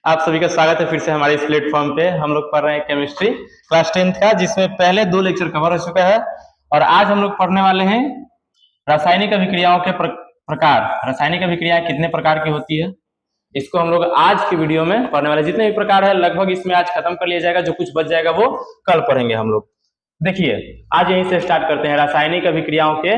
आप सभी का स्वागत है फिर से हमारे इस प्लेटफॉर्म पे। हम लोग पढ़ रहे हैं केमिस्ट्री क्लास 10th का, जिसमें पहले 2 लेक्चर कवर हो चुका है और आज हम लोग पढ़ने वाले हैं रासायनिक अभिक्रियाओं के प्रकार। रासायनिक अभिक्रियाएं कितने प्रकार की होती है, इसको हम लोग आज की वीडियो में पढ़ने वाले। जितने भी प्रकार है लगभग इसमें आज खत्म कर लिया जाएगा, जो कुछ बच जाएगा वो कल पढ़ेंगे हम लोग। देखिए, आज यहीं से स्टार्ट करते हैं रासायनिक अभिक्रियाओं के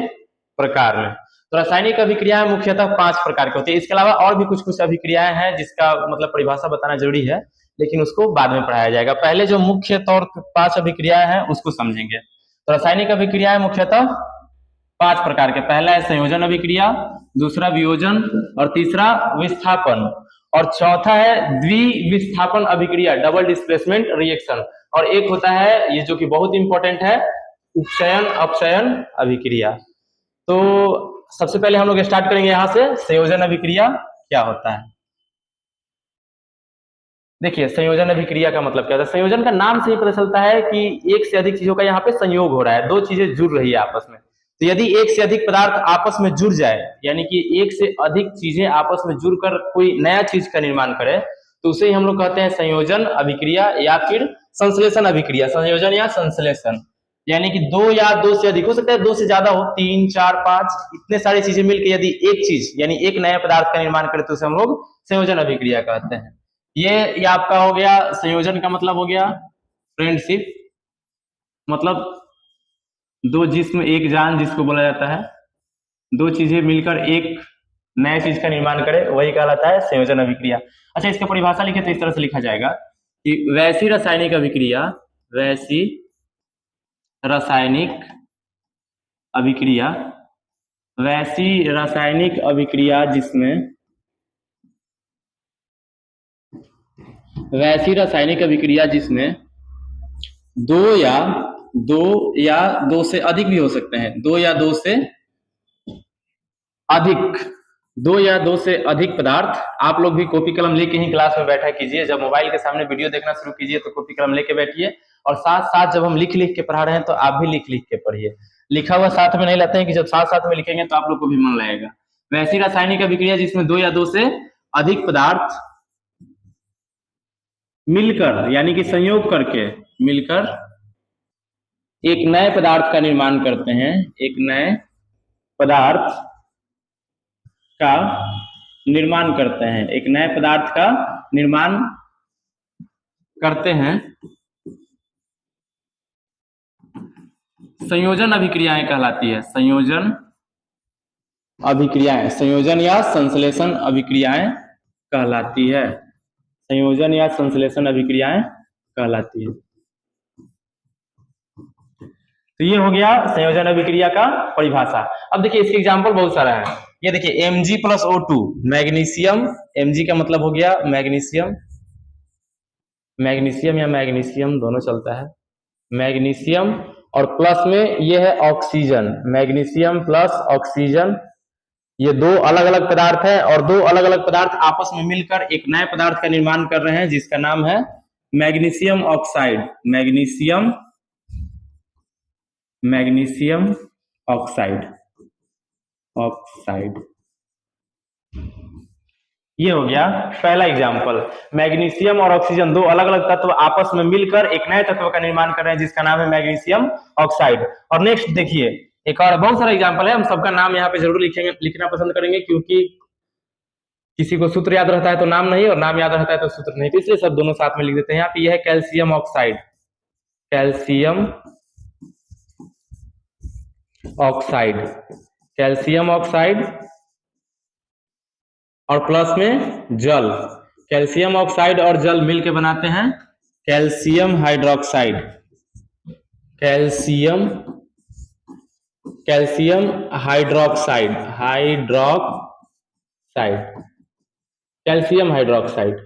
प्रकार में। तो रासायनिक अभिक्रियाएं मुख्यतः 5 प्रकार की होती है। इसके अलावा और भी कुछ कुछ अभिक्रियाएं हैं जिसका मतलब परिभाषा बताना जरूरी है, लेकिन उसको बाद में पढ़ाया जाएगा। पहले जो मुख्य तौर 5 अभिक्रियाएं हैं उसको समझेंगे। तो रासायनिक अभिक्रियाएं मुख्यतः 5 प्रकार के। पहला है संयोजन अभिक्रिया, दूसरा वियोजन, और तीसरा विस्थापन, और चौथा है द्विविस्थापन अभिक्रिया, डबल डिस्प्लेसमेंट रिएक्शन, और एक होता है ये जो कि बहुत इंपॉर्टेंट है, उपचयन अपचयन अभिक्रिया। तो सबसे पहले हम लोग स्टार्ट करेंगे यहाँ से, संयोजन अभिक्रिया क्या होता है। देखिए, संयोजन अभिक्रिया का मतलब क्या होता है। संयोजन का नाम से ही पता चलता है कि एक से अधिक चीजों का यहाँ पे संयोग हो रहा है, 2 चीजें जुड़ रही है आपस में। तो यदि एक से अधिक पदार्थ आपस में जुड़ जाए, यानी कि एक से अधिक चीजें आपस में जुड़कर कोई नया चीज का निर्माण करे, तो उसे ही हम लोग कहते हैं संयोजन अभिक्रिया या फिर संश्लेषण अभिक्रिया। संयोजन या संश्लेषण यानी कि 2 या 2 से अधिक, हो सकता है 2 से ज्यादा हो, 3, 4, 5, इतने सारी चीजें मिलकर यदि एक चीज यानी एक नया पदार्थ का निर्माण करे तो उसे हम लोग संयोजन अभिक्रिया कहते हैं। ये आपका हो गया संयोजन का मतलब हो गया फ्रेंडशिप, मतलब 2 जिस्म एक जान जिसको बोला जाता है। 2 चीजें मिलकर एक नया चीज का निर्माण करे, वही कहलाता है संयोजन अभिक्रिया। अच्छा, इसका परिभाषा लिखे तो इस तरह से लिखा जाएगा कि वैसी रासायनिक अभिक्रिया, वैसी रासायनिक अभिक्रिया, वैसी रासायनिक अभिक्रिया जिसमें, वैसी रासायनिक अभिक्रिया जिसमें 2 या 2 से अधिक भी हो सकते हैं, 2 या 2 से अधिक, 2 या 2 से अधिक पदार्थ। आप लोग भी कॉपी कलम लेके ही क्लास में बैठा कीजिए। जब मोबाइल के सामने वीडियो देखना शुरू कीजिए तो कॉपी कलम लेके बैठिए, और साथ साथ जब हम लिख लिख के पढ़ा रहे हैं तो आप भी लिख लिख के पढ़िए। लिखा हुआ साथ में नहीं लाते हैं कि जब साथ साथ में लिखेंगे तो आप लोग को भी मन लगेगा। वैसी रासायनिक अभिक्रिया जिसमें 2 या 2 से अधिक पदार्थ मिलकर, यानी कि संयोग करके मिलकर एक नए पदार्थ का निर्माण करते हैं, एक नए पदार्थ का निर्माण करते हैं, एक नए पदार्थ का निर्माण करते हैं, संयोजन अभिक्रियाएं कहलाती है। संयोजन अभिक्रियाएं, संयोजन या संश्लेषण अभिक्रियाएं कहलाती है। संयोजन या संश्लेषण अभिक्रियाएं कहलाती है। तो ये हो गया संयोजन अभिक्रिया का परिभाषा। अब देखिए, इसके एग्जांपल बहुत सारा है। ये देखिए, Mg+O2 मैग्नीशियम, Mg का मतलब हो गया मैग्नीशियम, मैग्नीशियम या मैग्नीशियम दोनों चलता है, मैग्नीशियम, और प्लस में ये है ऑक्सीजन, मैग्नीशियम प्लस ऑक्सीजन। ये 2 अलग अलग पदार्थ है और 2 अलग अलग पदार्थ आपस में मिलकर एक नए पदार्थ का निर्माण कर रहे हैं जिसका नाम है magnesium oxide, magnesium oxide, oxide. ये हो गया पहला एग्जाम्पल। मैग्नीशियम और ऑक्सीजन 2 अलग अलग तत्व आपस में मिलकर एक नए तत्व का निर्माण कर रहे हैं जिसका नाम है मैग्नीशियम ऑक्साइड। और नेक्स्ट देखिए, एक और बहुत सारा एग्जाम्पल है, हम सबका नाम यहाँ पे जरूर लिखेंगे, लिखना पसंद करेंगे, क्योंकि किसी को सूत्र याद रहता है तो नाम नहीं, और नाम याद रहता है तो सूत्र नहीं, तो इसलिए सब दोनों साथ में लिख देते हैं। यहाँ पे यह है calcium oxide, calcium oxide, calcium oxide, और प्लस में जल, कैल्शियम ऑक्साइड और जल मिलके बनाते हैं calcium hydroxide, calcium hydroxide, calcium hydroxide.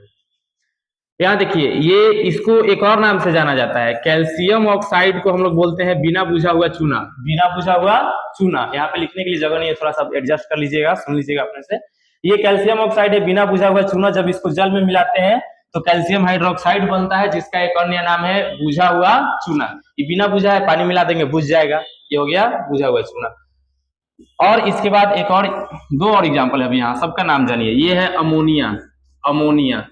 यहाँ देखिए, ये इसको एक और नाम से जाना जाता है। कैल्शियम ऑक्साइड को हम लोग बोलते हैं बिना बुझा हुआ चूना, बिना बुझा हुआ चूना। यहाँ पे लिखने के लिए जगह नहीं है, थोड़ा सा एडजस्ट कर लीजिएगा, सुन लीजिएगा अपने से। ये कैल्शियम ऑक्साइड है बिना बुझा हुआ चूना। जब इसको जल में मिलाते हैं तो कैल्शियम हाइड्रोक्साइड बनता है, जिसका एक अन्य नाम है बुझा हुआ चूना। ये बिना बुझा है, पानी मिला देंगे बुझ जाएगा, ये हो गया बुझा हुआ चूना। और इसके बाद एक और 2 और एग्जाम्पल है, अभी यहाँ सबका नाम जानिए। ये है ammonia, ammonia,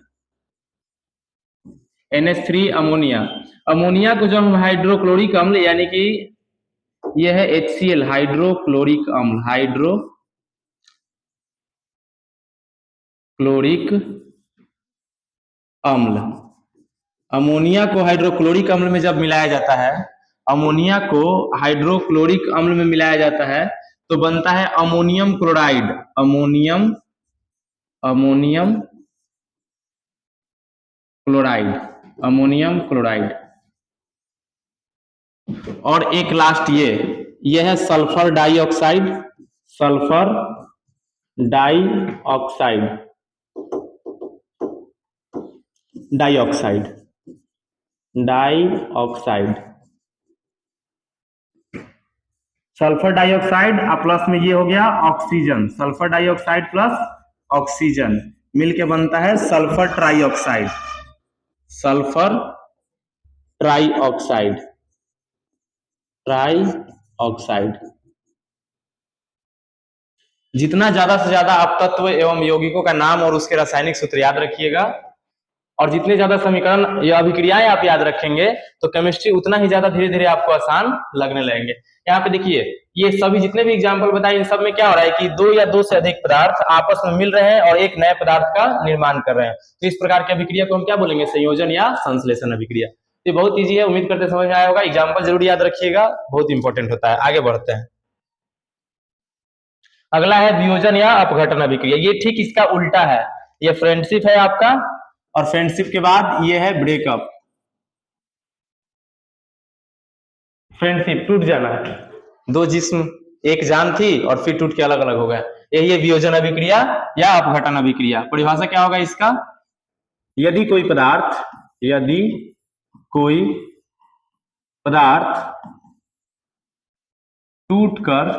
NH3 ammonia. Ammonia को जब हम हाइड्रोक्लोरिक अम्ल यानी कि यह है HCl हाइड्रोक्लोरिक अम्ल, हाइड्रोक्लोरिक अम्ल, अमोनिया को हाइड्रोक्लोरिक अम्ल में जब मिलाया जाता है, अमोनिया को हाइड्रोक्लोरिक अम्ल में मिलाया जाता है तो बनता है ammonium chloride, ammonium chloride, ammonium chloride. और एक लास्ट ये है sulphur dioxide, sulphur dioxide, dioxide, dioxide, sulphur dioxide plus में ये हो गया oxygen, sulphur dioxide plus oxygen मिलके बनता है sulphur trioxide, sulphur trioxide, trioxide. जितना ज्यादा से ज्यादा आप तत्व एवं यौगिकों का नाम और उसके रासायनिक सूत्र याद रखिएगा, और जितने ज्यादा समीकरण या अभिक्रियाएं आप याद रखेंगे तो केमिस्ट्री उतना ही ज्यादा धीरे धीरे आपको आसान लगने लगेंगे। यहाँ पे देखिए ये सभी जितने भी एग्जाम्पल बताए इन सब में क्या हो रहा है कि दो या दो से अधिक पदार्थ आपस में मिल रहे हैं और एक नए पदार्थ का निर्माण कर रहे हैं। तो इस प्रकार की अभिक्रिया को हम क्या बोलेंगे, संयोजन या संश्लेषण अभिक्रिया। तो बहुत ईजी है, उम्मीद करते समझ में आया होगा। एग्जाम्पल जरूर याद रखिएगा, बहुत इंपॉर्टेंट होता है। आगे बढ़ते हैं। अगला है वियोजन या अपघटन अभिक्रिया। ये ठीक इसका उल्टा है, ये फ्रेंडशिप है आपका और फ्रेंडशिप के बाद ये है ब्रेकअप, फ्रेंडशिप टूट जाना है, दो जिस्म एक जान थी और फिर टूट के अलग अलग हो गया, यही है वियोजन अभिक्रिया या अपघटन अभिक्रिया। परिभाषा क्या होगा इसका, यदि कोई पदार्थ टूटकर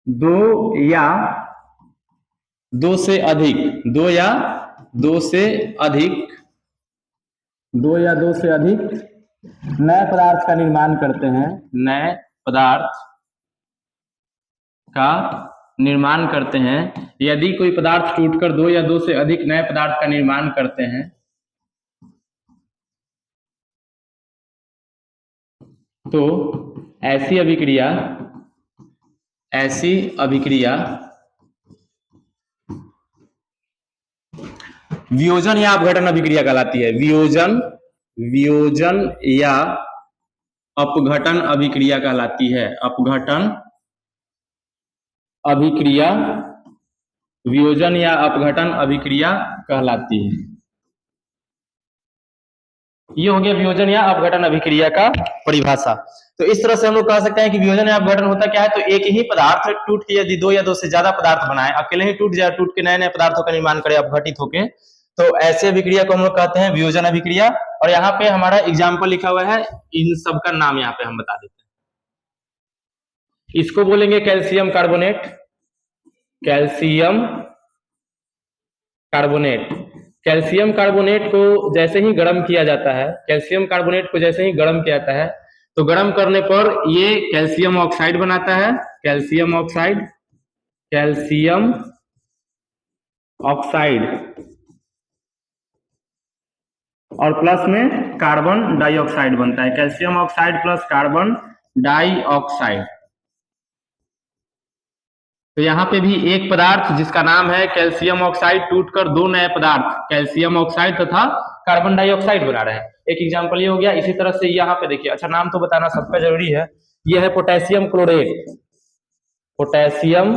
दो या दो से अधिक नए पदार्थ का निर्माण करते हैं, नए पदार्थ का निर्माण करते हैं। यदि कोई पदार्थ टूटकर दो या दो से अधिक नए पदार्थ का निर्माण करते हैं तो ऐसी अभिक्रिया वियोजन या अपघटन अभिक्रिया कहलाती है। वियोजन या अपघटन अभिक्रिया कहलाती है। अपघटन अभिक्रिया वियोजन या अपघटन अभिक्रिया कहलाती है। ये हो गया वियोजन या अपघटन अभिक्रिया का परिभाषा। तो इस तरह से हम लोग कह सकते हैं कि वियोजन या अपघटन होता क्या है, तो एक ही पदार्थ टूट के यदि दो या दो से ज्यादा पदार्थ बनाए, अकेले ही टूट जाए, टूट के नए नए पदार्थों का निर्माण करे अपघटित होके, तो ऐसे अभिक्रिया को हम लोग कहते हैं वियोजन अभिक्रिया। और यहाँ पे हमारा एग्जाम्पल लिखा हुआ है, इन सब का नाम यहाँ पे हम बता देते हैं। इसको बोलेंगे calcium carbonate, calcium carbonate. Calcium carbonate को जैसे ही गर्म किया जाता है, कैल्शियम कार्बोनेट को जैसे ही गर्म किया जाता है तो गर्म करने पर ये कैल्शियम ऑक्साइड बनाता है, कैल्शियम ऑक्साइड, कैल्शियम ऑक्साइड, और प्लस में कार्बन डाइऑक्साइड बनता है, calcium oxide plus carbon dioxide. तो यहाँ पे भी एक पदार्थ जिसका नाम है कैल्शियम ऑक्साइड टूटकर दो नए पदार्थ कैल्शियम ऑक्साइड तथा कार्बन डाइऑक्साइड बना रहे हैं। एक एग्जांपल ये हो गया। इसी तरह से यहाँ पे देखिए, अच्छा नाम तो बताना सबका जरूरी है, ये है potassium chlorate, potassium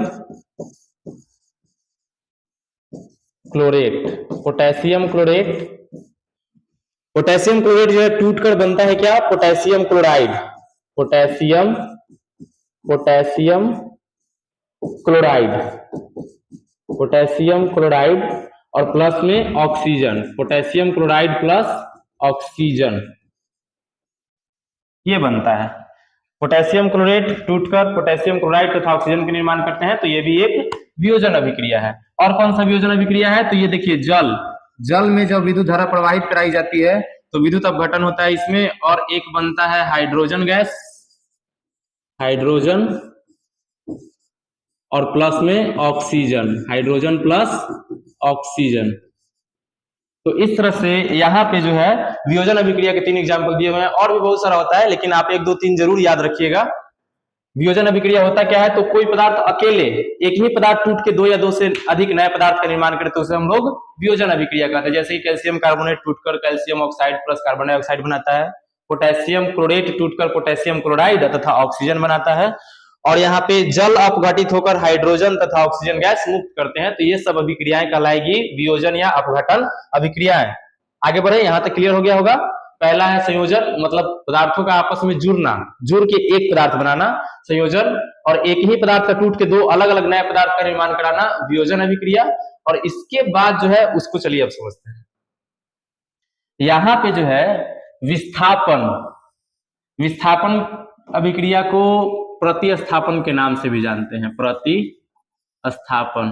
chlorate, potassium chlorate. Potassium chlorate जो है टूटकर बनता है क्या, potassium chloride, potassium chloride, potassium chloride और प्लस में oxygen, potassium chloride plus oxygen, ये बनता है। पोटेशियम क्लोरेट टूटकर पोटेशियम क्लोराइड तथा ऑक्सीजन के निर्माण करते हैं, तो ये भी एक वियोजन अभिक्रिया है। और कौन सा वियोजन अभिक्रिया है, तो ये देखिए जल में जब विद्युत धारा प्रवाहित कराई जाती है तो विद्युत अपघटन होता है इसमें, और एक बनता है हाइड्रोजन गैस, हाइड्रोजन और प्लस में ऑक्सीजन, हाइड्रोजन प्लस ऑक्सीजन। तो इस तरह से यहाँ पे जो है वियोजन अभिक्रिया के 3 एग्जाम्पल दिए हुए हैं, और भी बहुत सारा होता है, लेकिन आप 1 2 3 जरूर याद रखिएगा। वियोजन अभिक्रिया होता क्या है, तो कोई पदार्थ अकेले एक ही पदार्थ टूट के 2 या 2 से अधिक नए पदार्थ का निर्माण करे तो उसे हम लोग वियोजन अभिक्रिया कहते हैं। जैसे कि कैल्शियम कार्बोनेट टूटकर calcium oxide plus carbon dioxide बनाता है, पोटेशियम क्लोरेट टूटकर पोटेशियम क्लोराइड तथा ऑक्सीजन बनाता है, और यहाँ पे जल अपघटित होकर हाइड्रोजन तथा ऑक्सीजन गैस मुक्त करते हैं। तो ये सब अभिक्रियाएं कहलाएगी वियोजन या अपघटन अभिक्रियाएं। आगे बढ़े, यहाँ तक क्लियर हो गया होगा। पहला है संयोजन, मतलब पदार्थों का आपस में जुड़ना, जुड़ के एक पदार्थ बनाना संयोजन, और एक ही पदार्थ का टूट के 2 अलग अलग नए पदार्थ का निर्माण कराना वियोजन अभिक्रिया। और इसके बाद जो है उसको चलिए अब समझते हैं। यहाँ पे जो है विस्थापन, विस्थापन अभिक्रिया को प्रतिस्थापन के नाम से भी जानते हैं। प्रतिस्थापन,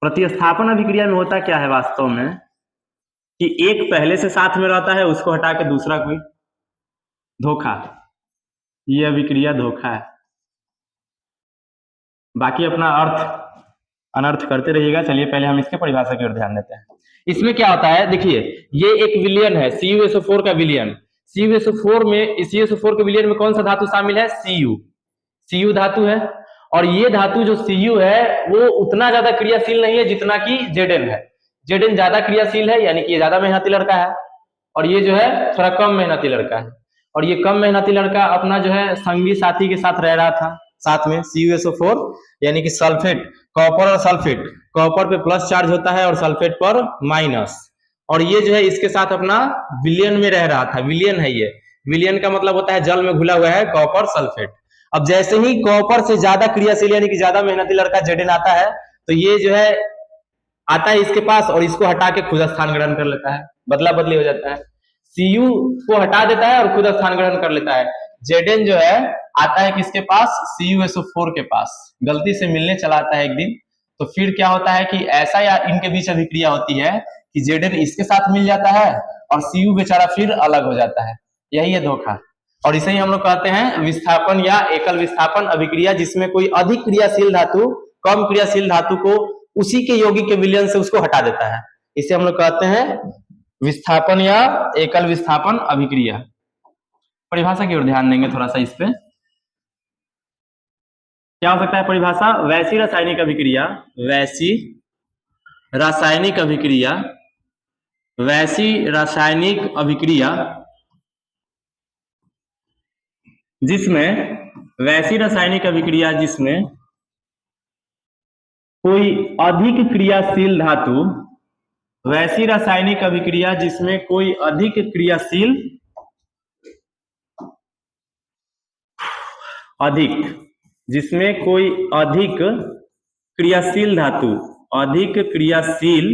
प्रतिस्थापन अभिक्रिया में होता क्या है वास्तव में कि एक पहले से साथ में रहता है, उसको हटा के दूसरा कोई, धोखा, ये अभिक्रिया धोखा है। बाकी अपना अर्थ अनर्थ करते रहिएगा। चलिए पहले हम इसके परिभाषा की ओर ध्यान देते हैं। इसमें क्या होता है, देखिए ये एक विलयन है, CuSO4 का विलयन। CuSO4 में, CuSO4 के विलयन में कौन सा धातु शामिल है, Cu धातु है। और ये धातु जो Cu है वो उतना ज्यादा क्रियाशील नहीं है जितना कि Zn है। Zn ज्यादा क्रियाशील है, यानी कि ये ज्यादा मेहनती लड़का है, और ये जो है थोड़ा कम मेहनती लड़का है। और ये कम मेहनती लड़का अपना जो है संगी साथी के साथ रह रहा था साथ में। CuSO4 यानी कि सल्फेट, कॉपर और सल्फेट, कॉपर पे प्लस चार्ज होता है और सल्फेट पर माइनस, और ये जो है इसके साथ अपना विलयन में रह रहा था। विलयन है ये, विलयन का मतलब होता है जल में घुला हुआ है कॉपर सल्फेट। अब जैसे ही कॉपर से ज्यादा क्रियाशील यानी कि ज्यादा मेहनती लड़का Zn आता है, तो ये जो है आता है इसके पास और इसको हटा के खुद स्थान ग्रहण कर लेता है, बदला बदली हो जाता है। Cu को हटा देता है और खुद स्थान ग्रहण कर लेता है। Zn जो है आता है किसके पास, CuSO4 के पास, गलती से मिलने चला आता है एक दिन। तो फिर क्या होता है कि ऐसा या इनके बीच अभिक्रिया होती है कि Zn इसके साथ मिल जाता है और Cu बेचारा फिर अलग हो जाता है। यही है धोखा। और इसे ही हम लोग कहते हैं विस्थापन या एकल विस्थापन अभिक्रिया, जिसमें कोई अधिक क्रियाशील धातु कम क्रियाशील धातु को उसी के यौगिक के विलयन से उसको हटा देता है। इसे हम लोग कहते हैं विस्थापन या एकल विस्थापन अभिक्रिया। परिभाषा की ओर ध्यान देंगे थोड़ा सा। इस पे क्या हो सकता है परिभाषा, वैसी रासायनिक अभिक्रिया, वैसी रासायनिक अभिक्रिया, वैसी रासायनिक अभिक्रिया जिसमें, वैसी रासायनिक अभिक्रिया जिसमें कोई अधिक क्रियाशील धातु, वैसी रासायनिक अभिक्रिया जिसमें कोई अधिक क्रियाशील, अधिक, जिसमें कोई अधिक क्रियाशील धातु, अधिक क्रियाशील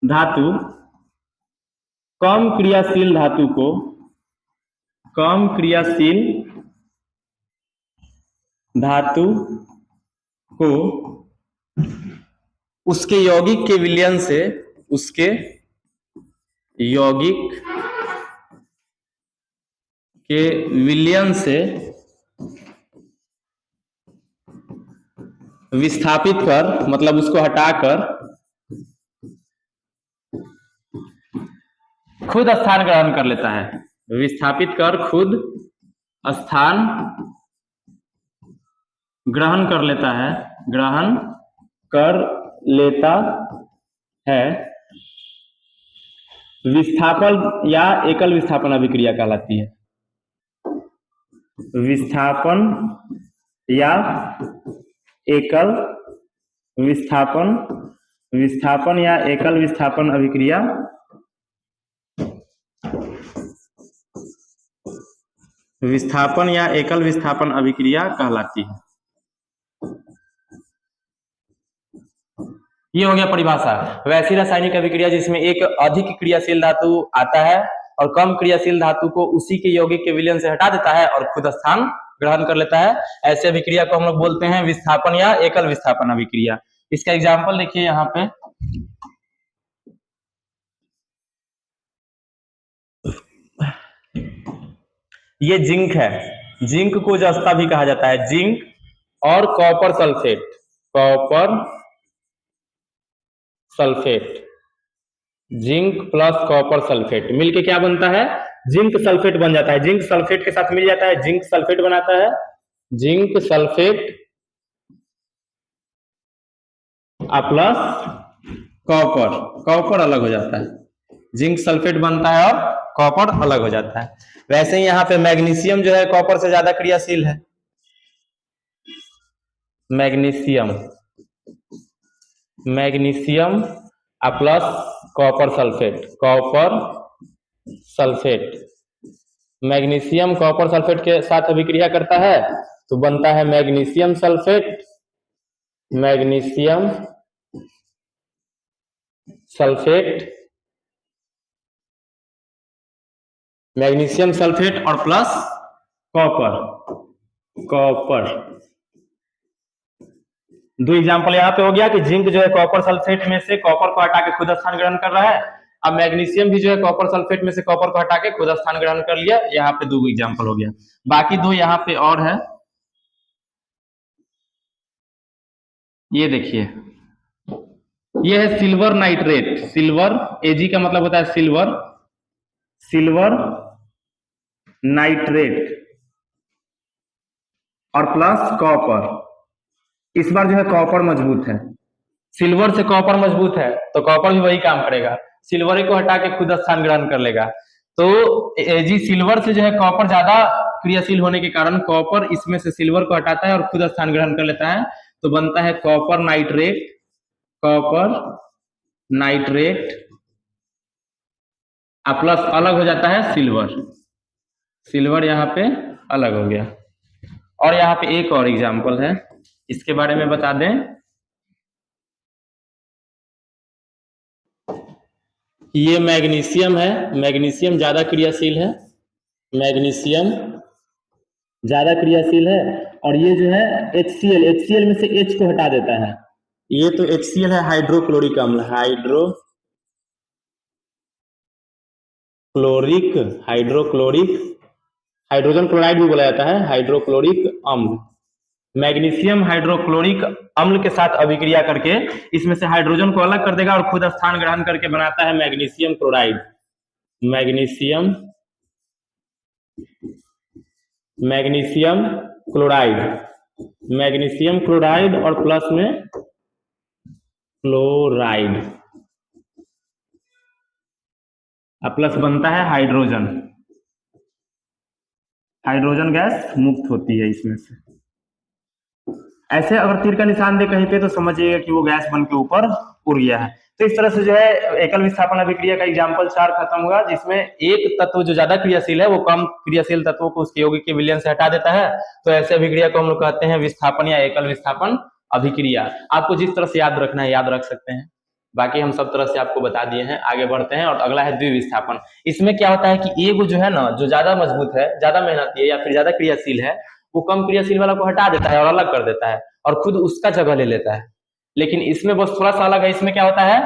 धातु कम क्रियाशील धातु को, कम क्रियाशील धातु को उसके यौगिक के विलयन से, उसके यौगिक के विलयन से विस्थापित कर, मतलब उसको हटाकर खुद स्थान ग्रहण कर लेता है। विस्थापित कर खुद स्थान ग्रहण कर लेता है, ग्रहण कर लेता है, विस्थापन या एकल विस्थापन अभिक्रिया कहलाती है। विस्थापन या एकल विस्थापन, विस्थापन या एकल विस्थापन अभिक्रिया विस्थापन या एकल विस्थापन अभिक्रिया कहलाती है। ये हो गया परिभाषा। वैसी रासायनिक अभिक्रिया जिसमें एक अधिक क्रियाशील धातु आता है और कम क्रियाशील धातु को उसी के यौगिक के विलयन से हटा देता है और खुद स्थान ग्रहण कर लेता है, ऐसे अभिक्रिया को हम लोग बोलते हैं विस्थापन या एकल विस्थापन अभिक्रिया। इसका एग्जाम्पल देखिए यहाँ पे, ये जिंक है, जिंक को जस्ता भी कहा जाता है, जिंक और copper sulphate, copper sulphate, zinc plus copper sulphate मिलके क्या बनता है, जिंक सल्फेट बन जाता है। जिंक सल्फेट के साथ मिल जाता है, जिंक सल्फेट बनाता है, zinc sulphate plus copper, copper अलग हो जाता है, जिंक सल्फेट बनता है और कॉपर अलग हो जाता है। वैसे ही यहाँ पे मैग्नीशियम जो है कॉपर से ज्यादा क्रियाशील है, magnesium, magnesium plus copper sulphate, copper sulphate, magnesium copper sulphate के साथ अभिक्रिया करता है तो बनता है magnesium sulphate, magnesium sulphate, magnesium sulphate और प्लस कॉपर, कॉपर। दो एग्जांपल यहाँ पे हो गया कि जिंक जो है कॉपर सल्फेट में से कॉपर को हटा के खुद स्थान ग्रहण कर रहा है, अब मैग्नीशियम भी जो है कॉपर सल्फेट में से कॉपर को हटा के खुद स्थान ग्रहण कर लिया। यहाँ पे दो एग्जांपल हो गया, बाकी दो यहाँ पे और है, ये देखिए, ये है सिल्वर नाइट्रेट, सिल्वर एजी का मतलब होता है सिल्वर, सिल्वर नाइट्रेट और प्लस कॉपर। इस बार जो है कॉपर मजबूत है, सिल्वर से कॉपर मजबूत है तो कॉपर भी वही काम करेगा, सिल्वर को हटा के खुद स्थान ग्रहण कर लेगा। तो एजी सिल्वर से जो है कॉपर ज्यादा क्रियाशील होने के कारण कॉपर इसमें से सिल्वर को हटाता है और खुद स्थान ग्रहण कर लेता है, तो बनता है copper nitrate, copper nitrate plus अलग हो जाता है सिल्वर, सिल्वर यहाँ पे अलग हो गया। और यहाँ पे एक और एग्जाम्पल है, इसके बारे में बता दें, ये मैग्नीशियम है, मैग्नीशियम ज्यादा क्रियाशील है, मैग्नीशियम ज्यादा क्रियाशील है और ये जो है HCl, HCl में से H को हटा देता है, ये तो HCl है हाइड्रोक्लोरिक अम्ल, हाइड्रोक्लोरिक, हाइड्रोक्लोरिक, हाइड्रोजन क्लोराइड भी बोला जाता है, हाइड्रोक्लोरिक अम्ल। मैग्नीशियम हाइड्रोक्लोरिक अम्ल के साथ अभिक्रिया करके इसमें से हाइड्रोजन को अलग कर देगा और खुद स्थान ग्रहण करके बनाता है magnesium chloride, magnesium, magnesium chloride, magnesium chloride और प्लस में क्लोराइड प्लस बनता है हाइड्रोजन, हाइड्रोजन गैस मुक्त होती है इसमें से। ऐसे अगर तीर का निशान दे कहीं पे तो समझिएगा कि वो गैस बन के ऊपर उड़ गया है। तो इस तरह से जो है एकल विस्थापन अभिक्रिया का एग्जाम्पल 4 खत्म हुआ, जिसमें एक तत्व जो ज्यादा क्रियाशील है वो कम क्रियाशील तत्वों को उसके यौगिक के विलयन से हटा देता है, तो ऐसे अभिक्रिया को हम लोग कहते हैं विस्थापन या एकल विस्थापन अभिक्रिया। आपको जिस तरह से याद रखना है याद रख सकते हैं, बाकी हम सब तरह से आपको बता दिए हैं। आगे बढ़ते हैं और अगला है द्विविस्थापन। इसमें क्या होता है कि एगो जो है ना, जो ज्यादा मजबूत है, ज्यादा मेहनती है या फिर ज्यादा क्रियाशील है, वो कम क्रियाशील वाला को हटा देता है और अलग कर देता है और खुद उसका जगह ले लेता है। लेकिन इसमें बस थोड़ा सा अलग है, इसमें क्या होता है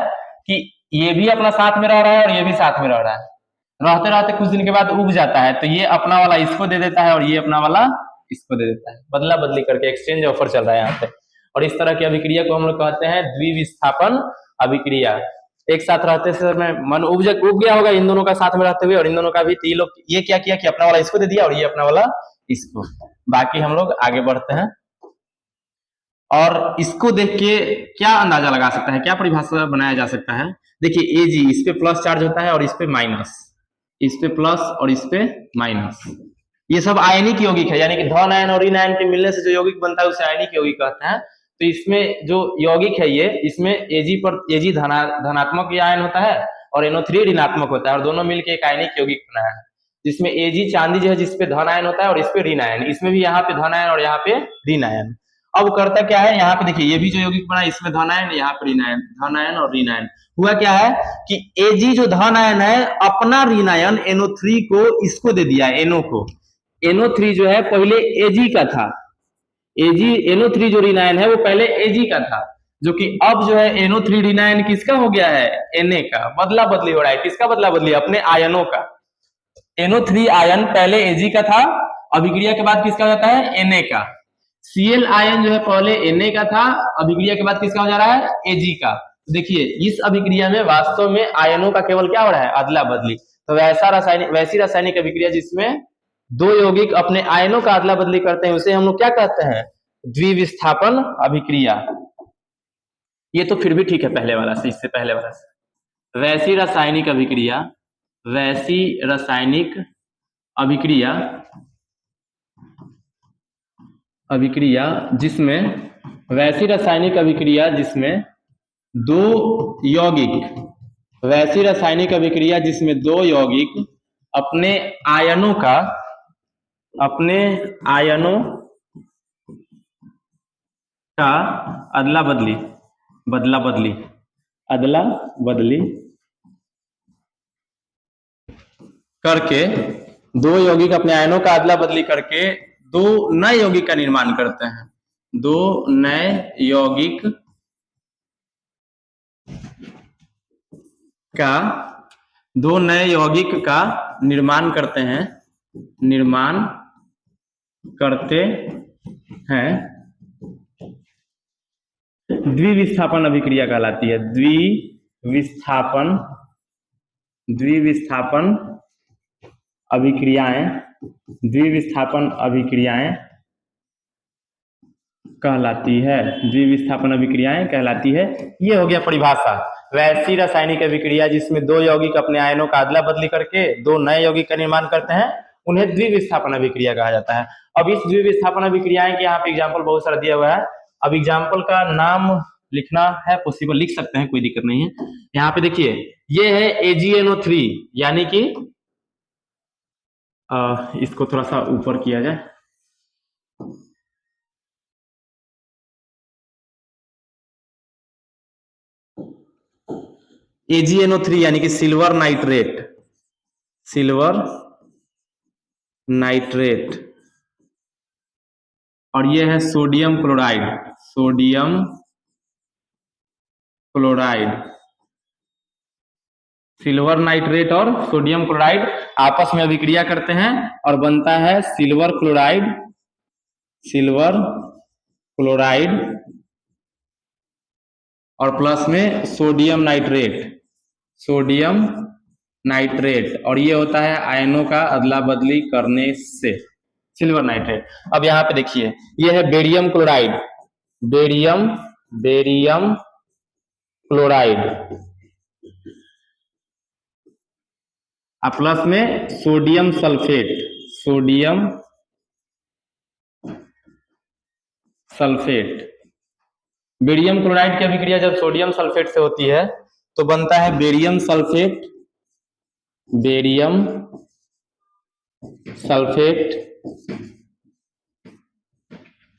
कि ये भी अपना साथ में रह रहा है और ये भी साथ में रह रहा है, रहते रहते कुछ दिन के बाद उग जाता है, तो ये अपना वाला इसको दे देता है और ये अपना वाला इसको दे देता है, बदला बदली करके एक्सचेंज ऑफर चल रहा है यहाँ पे। और इस तरह की अभिक्रिया को हम लोग कहते हैं द्विविस्थापन अभिक्रिया। एक साथ रहते समय मन उग गया होगा इन दोनों का साथ में रहते हुए, और इन दोनों का भी, तो ये लोग ये क्या किया कि अपना वाला इसको दे दिया और ये अपना वाला इसको। बाकी हम लोग आगे बढ़ते हैं और इसको देख के क्या अंदाजा लगा सकता है, क्या परिभाषा बनाया जा सकता है। देखिए Ag इस पे प्लस चार्ज होता है और इस पे माइनस, इस पे प्लस और इस पे माइनस, ये सब आयनिक यौगिक है, यानी कि धन आयन और ऋण आयन के मिलने से जो यौगिक बनता है उसे आयनिक यौगिक कहते हैं। तो इसमें जो यौगिक है ये, इसमें Ag धनात्मक आयन होता है और NO3 ऋणात्मक होता है और दोनों मिलकर एक आयनिक यौगिक बना है, जिसमें Ag चांदी जो है जिसपे धन आयन होता है और इस पे ऋण आयन, इसमें भी यहाँ पे धन आयन और यहाँ पे ऋण आयन। अब करता क्या है, यहाँ पे देखिए ये भी जो यौगिक बना है इसमें धन आयन, यहाँ पे ऋण आयन, धन आयन और ऋण आयन। हुआ क्या है कि Ag जो धन आयन है अपना ऋण आयन NO3 को इसको दे दिया, NO को। NO3 जो है पहले Ag का था, Ag NO3 जो ऋण आयन है वो पहले Ag का था, जो कि अब जो है NO3 ऋण आयन किसका हो गया है, Na का। बदला बदली हो रहा है, किसका बदला बदली, अपने आयनों का। NO3 आयन पहले Ag का था, अभिक्रिया के बाद किसका हो जाता है, Na का। Cl आयन जो है पहले Na का था, अभिक्रिया के बाद किसका हो जा रहा है, Ag का। देखिए इस अभिक्रिया में वास्तव में आयनों का केवल क्या हो रहा है, अदला बदली। तो वैसी रासायनिक अभिक्रिया जिसमें दो यौगिक अपने आयनों का अदला बदली करते हैं उसे हम लोग क्या कहते हैं, द्विविस्थापन अभिक्रिया। ये तो फिर भी ठीक है पहले वाला से, इससे पहले वाला से। वैसी रासायनिक अभिक्रिया, वैसी रासायनिक अभिक्रिया जिसमें, वैसी रासायनिक अभिक्रिया जिसमें दो यौगिक, वैसी रासायनिक अभिक्रिया जिसमें दो यौगिक अपने आयनों का अदला बदली करके, दो यौगिक अपने आयनों का अदला बदली करके दो नए यौगिक का निर्माण करते हैं, दो नए यौगिक का निर्माण करते हैं, द्विविस्थापन अभिक्रिया कहलाती है। द्विविस्थापन अभिक्रियाएं कहलाती है। ये हो गया परिभाषा। वैसी रासायनिक अभिक्रिया जिसमें दो यौगिक अपने आयनों का अदला बदली करके दो नए यौगिक का निर्माण करते हैं उन्हें द्विविस्थापन अभिक्रिया कहा जाता है। अब इस द्विविस्थापन अभिक्रियाएं के यहाँ पे एग्जाम्पल बहुत सारा दिया हुआ है। अब एग्जाम्पल का नाम लिखना है पॉसिबल, लिख सकते हैं, कोई दिक्कत नहीं है। यहाँ पे देखिए ये है AgNO3, यानी कि इसको थोड़ा सा ऊपर किया जाए, AgNO3 यानी कि सिल्वर नाइट्रेट, और ये है सोडियम क्लोराइड। सिल्वर नाइट्रेट और सोडियम क्लोराइड आपस में अभिक्रिया करते हैं और बनता है सिल्वर क्लोराइड और प्लस में सोडियम नाइट्रेट, और ये होता है आयनों का अदला बदली करने से सिल्वर नाइट्रेट। अब यहाँ पे देखिए ये है बेरियम क्लोराइड और प्लस में सोडियम सल्फेट। बेरियम क्लोराइड की अभिक्रिया जब सोडियम सल्फेट से होती है तो बनता है बेरियम सल्फेट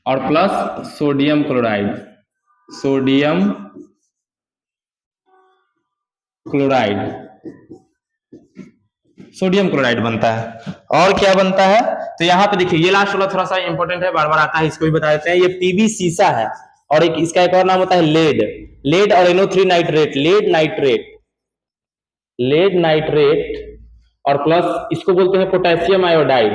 और प्लस सोडियम क्लोराइड बनता है। और क्या बनता है, तो यहाँ पे देखिए ये लास्ट वाला थोड़ा सा इंपॉर्टेंट है, बार बार आता है, इसको भी बता देते हैं। ये पीबी सीसा है और इसका एक और नाम होता है लेड और NO3 नाइट्रेट, लेड नाइट्रेट और प्लस इसको बोलते हैं potassium iodide.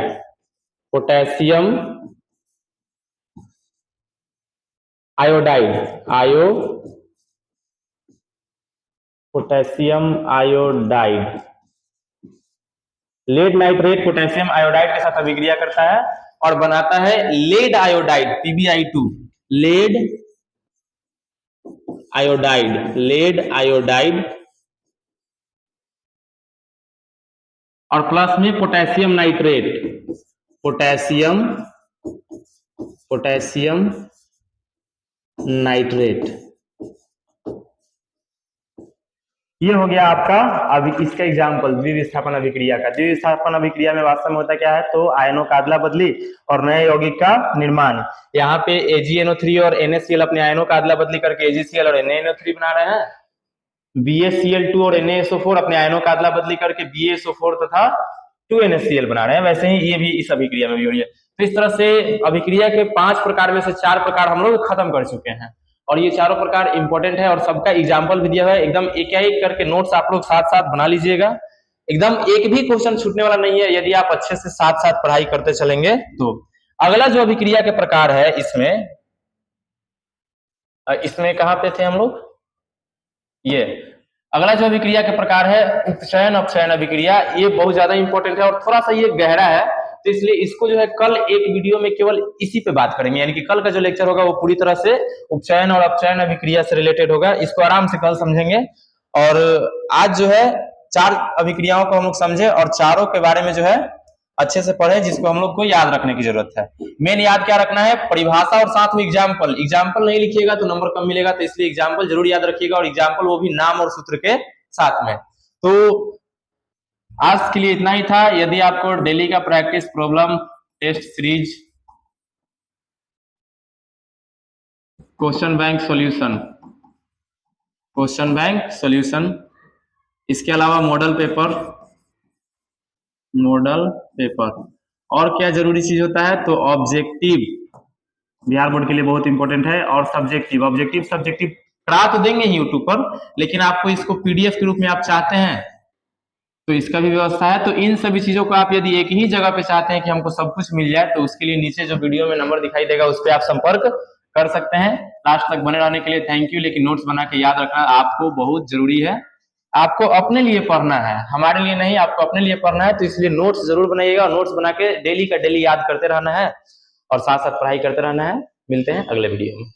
Lead nitrate potassium iodide के साथ अभिक्रिया करता है और बनाता है lead iodide PbI2, lead iodide और प्लस में पोटेशियम नाइट्रेट। ये हो गया आपका अभी इसका एग्जाम्पल द्विविस्थापन अभिक्रिया का। द्विविस्थापन अभिक्रिया में वास्तव में होता क्या है, तो आयनों का अदला बदली और नए यौगिक का निर्माण। यहाँ पे AgNO3 और NaCl अपने आयनों का अदला बदली करके AgCl और NaNO3 बना रहे हैं। BaCl2 और NaSO4 अपने आयनों का अदला बदली करके BaSO4 तथा 2NaCl बना रहे हैं। वैसे ही ये भी इस अभिक्रिया में भी हो रही है। तो इस तरह से अभिक्रिया के 5 प्रकार में से 4 प्रकार हम लोग खत्म कर चुके हैं और ये चारों प्रकार इंपॉर्टेंट है और सबका एग्जाम्पल भी दिया हुआ है। एकदम एक करके नोट्स आप लोग साथ साथ बना लीजिएगा, एकदम एक भी क्वेश्चन छूटने वाला नहीं है यदि आप अच्छे से साथ साथ पढ़ाई करते चलेंगे तो। अगला जो अभिक्रिया के प्रकार है इसमें कहां पे थे हम लोग, ये अगला जो अभिक्रिया के प्रकार है उपचयन अपचयन अभिक्रिया, ये बहुत ज्यादा इंपॉर्टेंट है और थोड़ा सा ये गहरा है, तो इसलिए इसको जो है कल एक वीडियो में केवल इसी पे बात करेंगे, यानी कि कल का जो लेक्चर होगा वो पूरी तरह से उपचयन और अपचयन अभिक्रिया से रिलेटेड होगा। इसको आराम से कल समझेंगे। और आज जो है 4 अभिक्रियाओं को हम लोग समझे और चारों के बारे में जो है अच्छे से पढ़े, जिसको हम लोग को याद रखने की जरूरत है। मेन याद क्या रखना है, परिभाषा और साथ में एग्जाम्पल। एग्जाम्पल नहीं लिखिएगा तो नंबर कम मिलेगा, तो इसलिए एग्जाम्पल जरूर याद रखिएगा, और एग्जाम्पल वो भी नाम और सूत्र के साथ में। तो आज के लिए इतना ही था। यदि आपको डेली का practice problem test series, question bank solution, इसके अलावा मॉडल पेपर और क्या जरूरी चीज होता है, तो ऑब्जेक्टिव बिहार बोर्ड के लिए बहुत इंपॉर्टेंट है, और सब्जेक्टिव करा तो देंगे ही यूट्यूब पर, लेकिन आपको इसको पीडीएफ के रूप में आप चाहते हैं तो इसका भी व्यवस्था है। तो इन सभी चीजों को आप यदि एक ही जगह पे चाहते हैं कि हमको सब कुछ मिल जाए, तो उसके लिए नीचे जो वीडियो में नंबर दिखाई देगा उस पर आप संपर्क कर सकते हैं। लास्ट तक बने रहने के लिए थैंक यू। लेकिन नोट्स बना के याद रखना आपको बहुत जरूरी है, आपको अपने लिए पढ़ना है, हमारे लिए नहीं, आपको अपने लिए पढ़ना है। तो इसलिए नोट्स जरूर बनाइएगा, नोट्स बना के डेली का डेली याद करते रहना है और साथ साथ पढ़ाई करते रहना है। मिलते हैं अगले वीडियो में।